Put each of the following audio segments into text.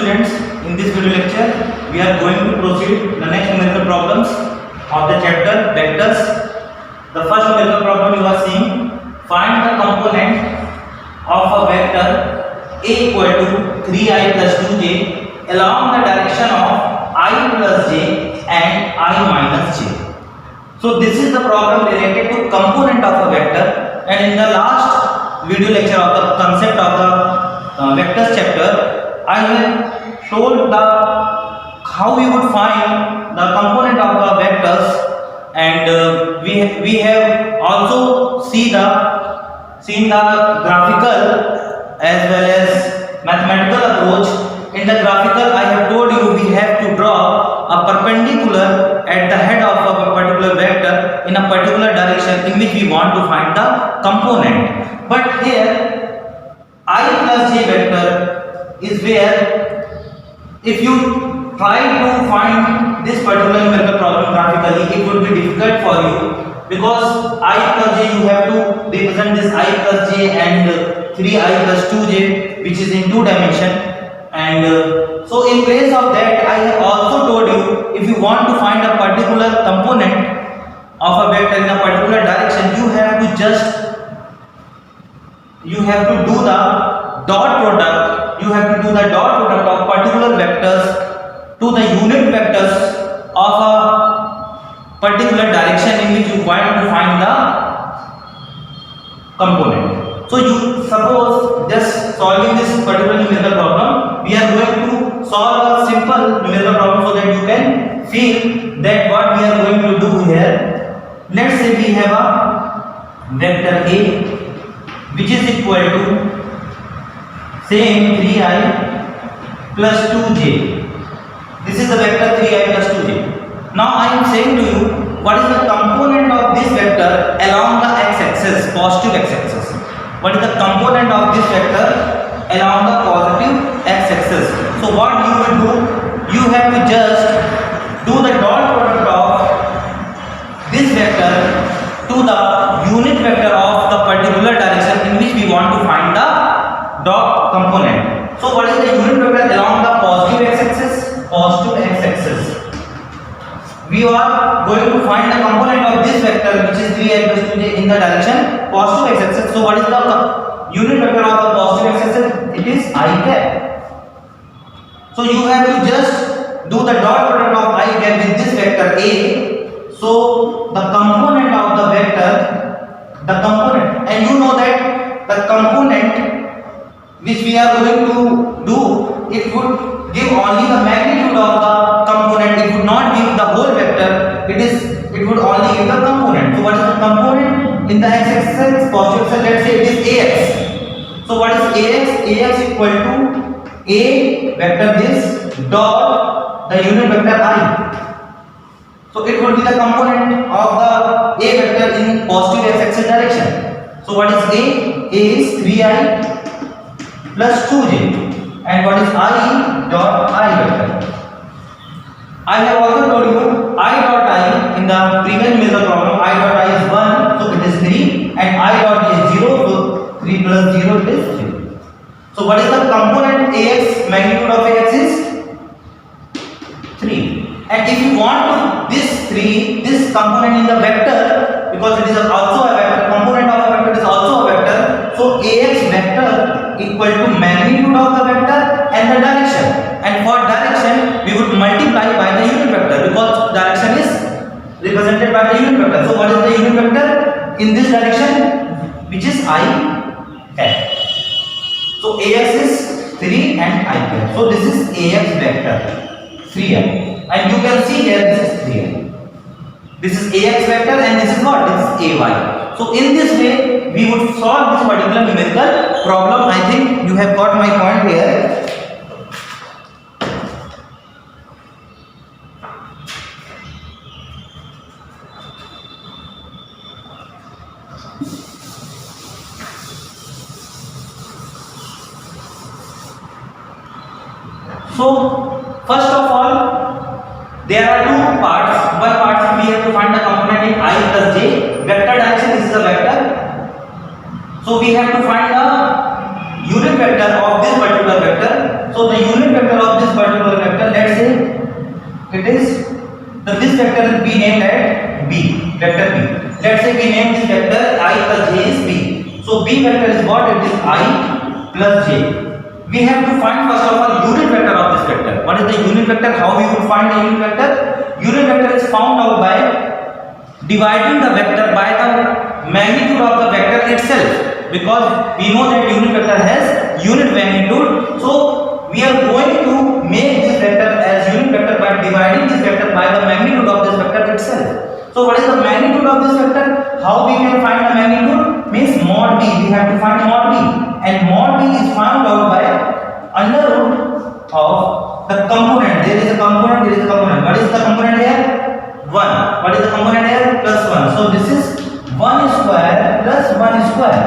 students, in this video lecture we are going to proceed the next numerical problems of the chapter vectors. The first numerical problem you are seeing, find the component of a vector a equal to 3i plus 2j along the direction of I plus j and I minus j. So this is the problem related to component of a vector, and in the last video lecture of the concept of the vectors chapter, I have told the how we would find the component of the vectors, and we have also seen the graphical as well as mathematical approach. In the graphical, I have told you we have to draw a perpendicular at the head of a particular vector in a particular direction in which we want to find the component. But here I plus j vector is where if you try to find this particular numerical problem graphically, it would be difficult for you, because I plus j you have to represent this I plus j and 3i plus 2j which is in 2 dimension. And so in place of that, I have also told you, if you want to find a particular component of a vector in a particular direction, you have to do the dot product. You have to do the dot product of particular vectors to the unit vectors of a particular direction in which you want to find the component. So you suppose just solving this particular numerical problem, we are going to solve a simple numerical problem so that you can feel that what we are going to do here. Let's say we have a vector A which is equal to same 3i plus 2j. This is the vector 3i plus 2j. Now I am saying to you, what is the component of this vector along the x-axis, positive x-axis? What is the component of this vector along the positive x-axis? So what you will do, you have to just do the dot product of this vector to the unit vector of the particular direction in which we want to find the dot component. So what is the unit vector along the positive x-axis? Positive x-axis. We are going to find the component of this vector which is 3i plus 2j in the direction positive x-axis. So what is the unit vector of the positive x-axis? It is I cap. So you have to just do the dot product of I cap with this vector A. So the component of the vector, and you know that the component which we are going to do, it would give only the magnitude of the component, it would not give the whole vector, it would only give the component. So what is the component in the x-axis? Positive axis, let's say it is ax. So what is ax? Ax equal to a vector this dot the unit vector I. So it would be the component of the a vector in positive x-axis direction. So what is a? A is 3i plus 2j. And what is I dot I vector? I have also told you I dot I in the previous numerical problem. I dot I is 1, so it is 3, and I dot is 0, so 3 plus 0 is 3. So what is the component ax? Magnitude of ax is 3. And if you want to this component in the vector, because it is also a vector, component of a vector is also a vector. So ax vector equal to magnitude of the vector and the direction. And for direction, we would multiply by the unit vector, because direction is represented by the unit vector. So what is the unit vector in this direction? Which is I cap. So ax is 3 and I cap. So this is ax vector 3i. And you can see here this is 3i. This is ax vector and this is what? This is ay. So in this way we would solve this particular numerical problem. I think you have got my point here. So first of all, there are two parts. One part we have to find the component in I plus j. Vector direction, this is a vector. So we have to find the unit vector of this particular vector. So the unit vector of it is this vector will be named at b, vector b. Let's say we name this vector I plus j is b. So b vector is what? It is I plus j. We have to find first of all unit vector of this vector. What is the unit vector? How we would find the unit vector? Unit vector is found out by dividing the vector by the magnitude of the vector itself, because we know that unit vector has unit magnitude. So we are going to make this vector as unit vector by dividing this vector by the magnitude of this vector itself. So what is the magnitude of this vector? How we can find the magnitude? Means mod b. We have to find mod b, and mod b is found out by under root of the component. There is a component, there is a component. What is the component here? 1. What is the component here? Plus 1. So this is 1 square plus 1 square.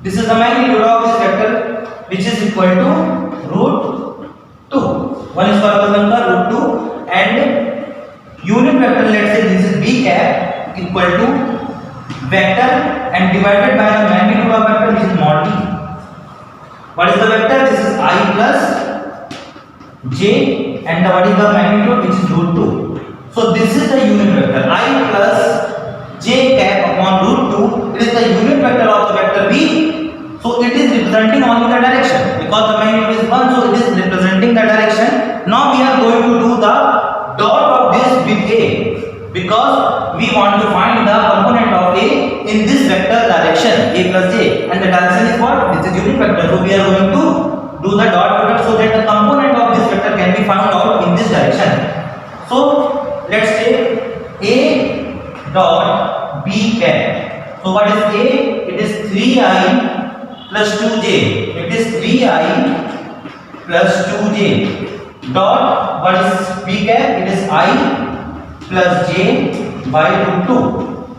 This is the magnitude of this vector, which is equal to root 2. 1 square plus 1 square root 2, and unit vector, let's say this is b cap equal to vector and divided by the magnitude of vector, which is mod b. What is the vector? This is I plus j, and what is the magnitude, which is root 2. So this is the unit vector I plus j cap upon root 2. It is the unit vector of the vector b. So it is representing only the direction, because the magnitude is 1, so it is representing the direction. Now we are going to do the dot of this with a, because we want to find the component of a in this vector direction, a plus j, and the direction is what? This is unit vector. So we are going to do the dot product so that the component of this vector can be found out in this direction. So let's say a dot b cap. So what is a? It is 3i plus 2j. It is 3i plus 2j dot, what is b cap? It is I plus j by root 2.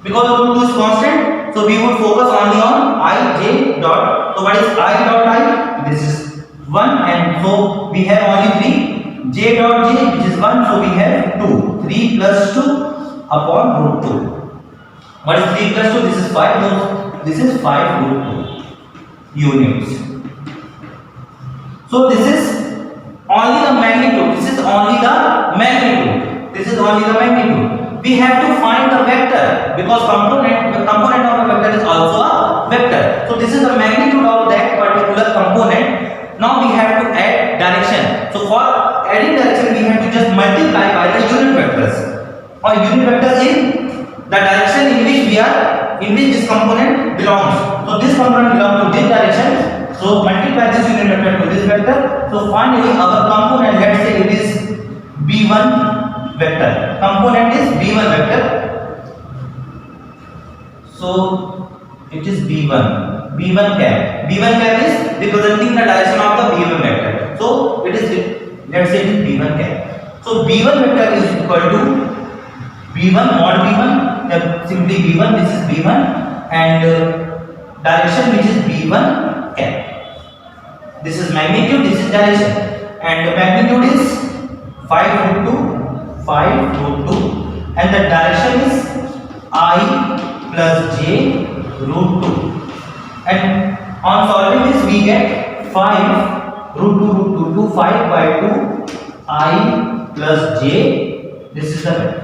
Because root 2 is constant, so we would focus only on I j dot. So what is I dot I? This is 1, and so we have only 3. J dot j, which is 1, so we have 2. 3 plus 2 upon root 2. What is 3 plus 2? This is 5. So this is 5 root 2 units. So this is only the magnitude. This is only the magnitude. This is only the magnitude. We have to find the vector, because the component of a vector is also a vector. So this is the magnitude of that particular component. Now we have to add direction. So for adding direction, we have to just multiply by the unit vectors, or unit vectors in the direction in which this component belongs. So this component belongs to this direction. So multiply this unit vector to this vector. So finally our component, let's say it is b1 vector. Component is b1 vector. So it is b1. b1 cap. b1 cap is representing the direction of the b1 vector. So it is, let's say it is b1 cap. So b1 vector is equal to b1 mod b1. Simply b1. This is b1, and direction, which is b1 cap. This is magnitude, this is direction, and the magnitude is 5 root 2, 5 root 2, and the direction is I plus j root 2. And on solving this, we get 5 root 2 root 2, 5 by 2 I plus j. This is the vector.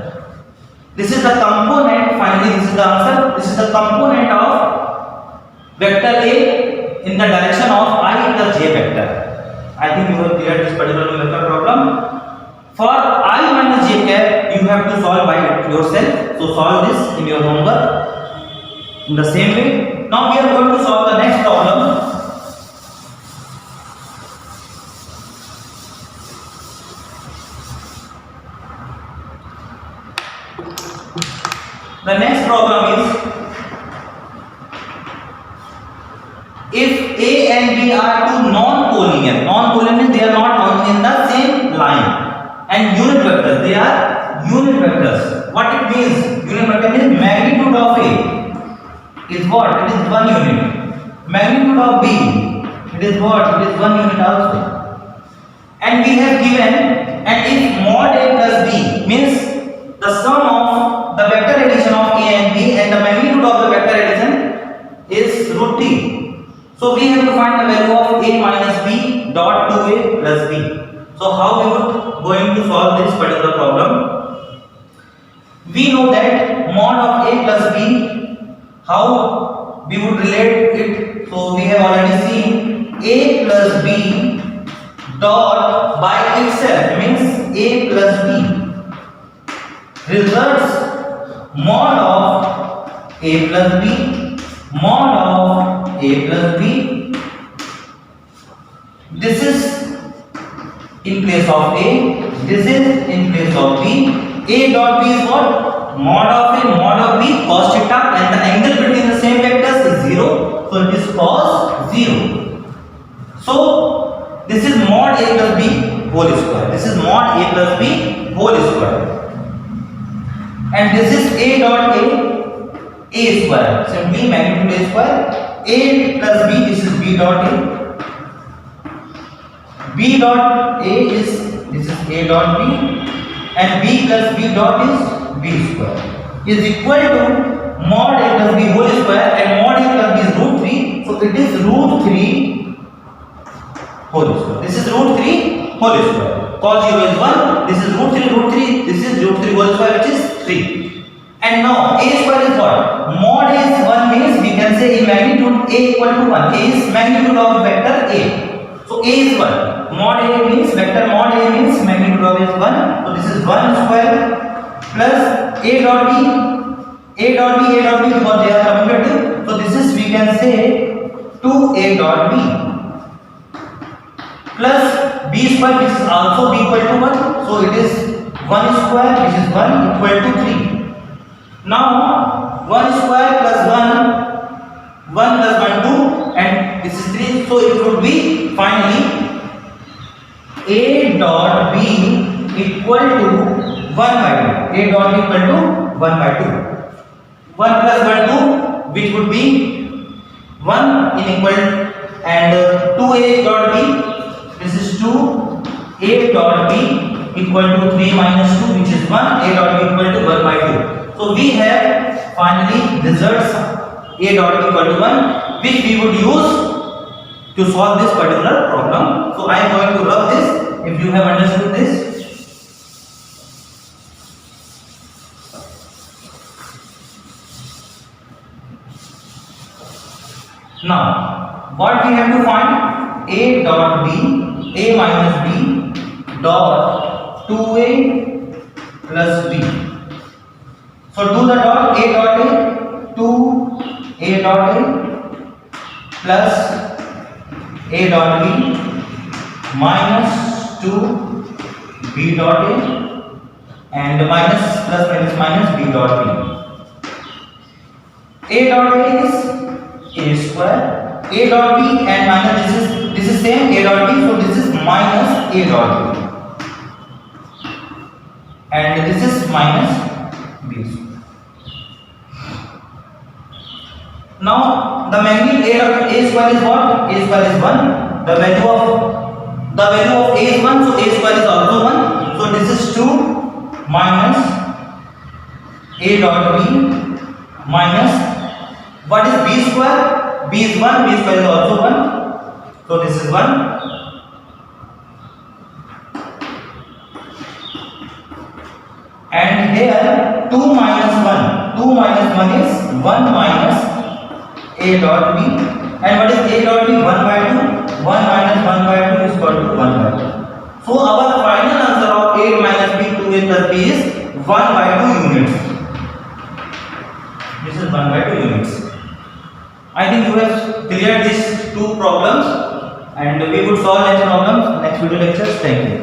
This is the component. Finally, this is the answer. This is the component of vector A in the direction of I plus j vector. I think you have cleared this particular numerical problem. For I minus j cap, you have to solve by yourself. So solve this in your homework in the same way. Now we are going to solve the next problem. The next problem is, if A and B are two non-collinear, non-collinear means they are not in the same line, and unit vectors, they are unit vectors. What it means? Unit vector means magnitude of A is what? It is 1 unit. Magnitude of B, it is what? It is 1 unit also. And we have given, and if mod A plus B means the sum of the vector addition of A and B, and the magnitude of the vector addition is root t. So we have to find the value of A minus B dot 2A plus B. So how we would going to solve this particular problem? We know that mod of a plus b, how we would relate it. So we have already seen a plus b dot by itself means a plus b results mod of a plus b, mod of a plus b. This is in place of a, this is in place of b. A dot b is what? Mod of a, mod of b, cos theta, and the angle between the same vectors is 0. So it is cos 0. So this is mod a plus b whole square. This is mod a plus b whole square. And this is a dot a square. Simply magnitude a square. A plus b, this is b dot a. B dot a is, this is a dot b, and b plus b dot is b square is equal to mod a plus b whole square, and mod a plus b is root 3. So it is root 3 whole square. This is root 3 whole square. Cos 0 is 1. This is root 3. This is root 3 whole square, which is 3. And now a square is what? Mod is 1 means we can say in magnitude a equal to 1. A is magnitude of vector a. So a is 1. Mod a means vector mod a means magnitude of is 1. So this is 1 square plus a dot b, a dot b, a dot b, because they are commutative. So this is we can say 2a dot b plus b square, which is also b equal to 1. So it is 1 square, which is 1 equal to 3. Now 1 square plus 1 plus 1 2, and this is 3. So it would be finally a dot b equal to 1 by 2. A dot b equal to 1 by 2. 1 plus 1 2, which would be 1 in equal, and 2a dot b, this is 2. A dot b equal to 3 minus 2, which is 1. A dot b equal to 1 by 2. So we have finally results a dot b equal to 1, which we would use to solve this particular problem. So I am going to rub this if you have understood this. Now what we have to find? A dot b, a minus b dot 2a plus b. So do the dot, a dot a, 2a dot a plus a dot b minus 2 b dot a, and minus plus minus b dot b. A dot a is a square, a dot b and minus, this is same a dot b, so this is minus a dot b, and this is minus b square. Now the magnitude a square is what? A square is 1. The value of a is 1, so a square is also 1. So this is 2 minus a dot b minus, what is b square? B is 1, b square is also 1. So this is 1. And here 2 minus 1. 2 minus 1 is 1 minus a dot b, and what is a dot b? 1 by 2. 1 minus 1 by 2 is equal to 1 by 2. So our final answer of a minus b, 2a plus b is 1 by 2 units. This is 1 by 2 units. I think you have cleared these two problems, and we would solve next problems next video lectures. Thank you.